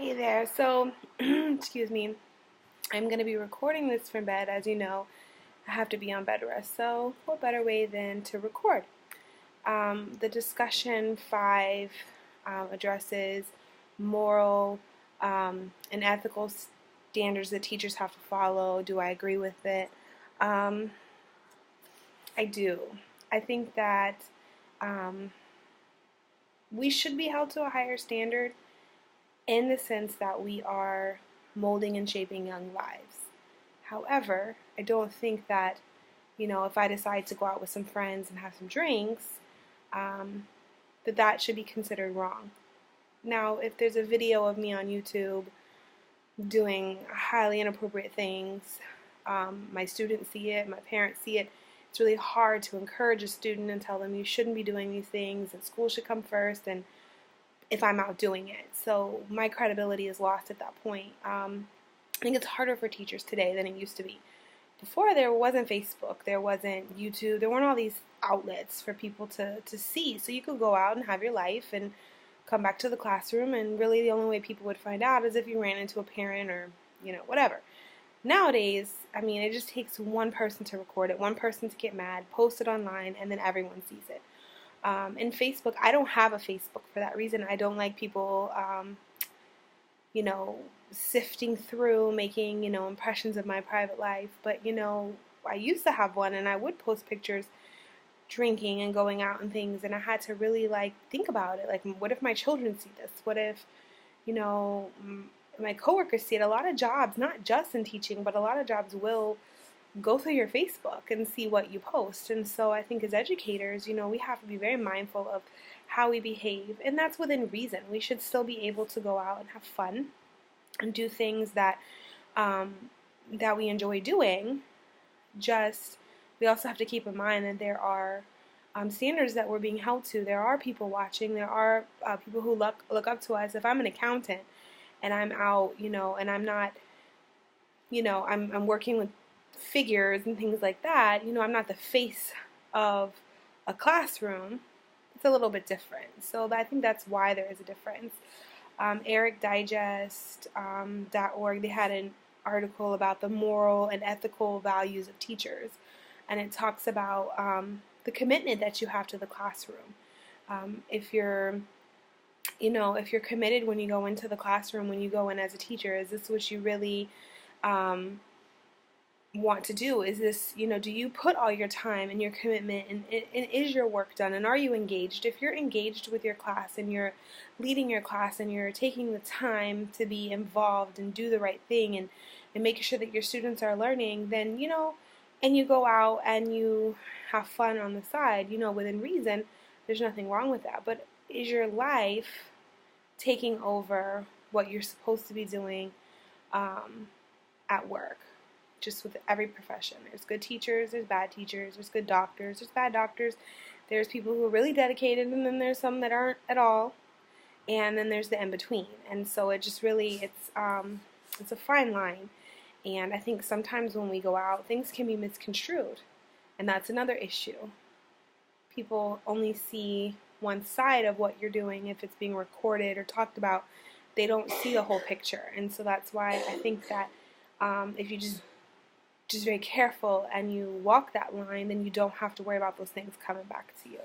Hey there. So, excuse me. I'm going to be recording this from bed. As you know, I have to be on bed rest. So, what better way than to record? The discussion 5 addresses moral and ethical standards that teachers have to follow. Do I agree with it? Um, I do. I think that um, we should be held to a higher standard in the sense that we are molding and shaping young lives. However, I don't think that, if I decide to go out with some friends and have some drinks, um, that should be considered wrong. Now, if there's a video of me on YouTube doing highly inappropriate things, my students see it, my parents see it, it's really hard to encourage a student and tell them you shouldn't be doing these things and school should come first, and if I'm out doing it. So my credibility is lost at that point. I think it's harder for teachers today than it used to be. Before, there wasn't Facebook, there wasn't YouTube, there weren't all these outlets for people to see. So you could go out and have your life and come back to the classroom, and really the only way people would find out is if you ran into a parent or, whatever. Nowadays, it just takes one person to record it, one person to get mad, post it online, and then everyone sees it. And Facebook, I don't have a Facebook for that reason. I don't like people, sifting through, making, impressions of my private life. But, I used to have one, and I would post pictures drinking and going out and things, and I had to really, think about it. Like, what if my children see this? What if, my coworkers see it? A lot of jobs, not just in teaching, but a lot of jobs will go through your Facebook and see what you post. And so I think as educators, we have to be very mindful of how we behave, and that's within reason. We should still be able to go out and have fun and do things that that we enjoy doing. Just we also have to keep in mind that there are standards that we're being held to. There are people watching. There are people who look up to us. If I'm an accountant and I'm out, and I'm not, I'm working with figures and things like that, I'm not the face of a classroom. It's a little bit different. So I think that's why there is a difference. EricDigest.org, they had an article about the moral and ethical values of teachers, and it talks about the commitment that you have to the classroom. If you're committed when you go into the classroom, when you go in as a teacher, is this what you really want to do? Is this, do you put all your time and your commitment, and is your work done, and are you engaged? If you're engaged with your class and you're leading your class and you're taking the time to be involved and do the right thing and making sure that your students are learning, then, and you go out and you have fun on the side, within reason, there's nothing wrong with that. But is your life taking over what you're supposed to be doing at work? Just with every profession. There's good teachers, there's bad teachers, there's good doctors, there's bad doctors, there's people who are really dedicated, and then there's some that aren't at all, and then there's the in-between. And so it just really, it's a fine line. And I think sometimes when we go out, things can be misconstrued, and that's another issue. People only see one side of what you're doing if it's being recorded or talked about. They don't see the whole picture. And so that's why I think that if you just very careful and you walk that line, then you don't have to worry about those things coming back to you.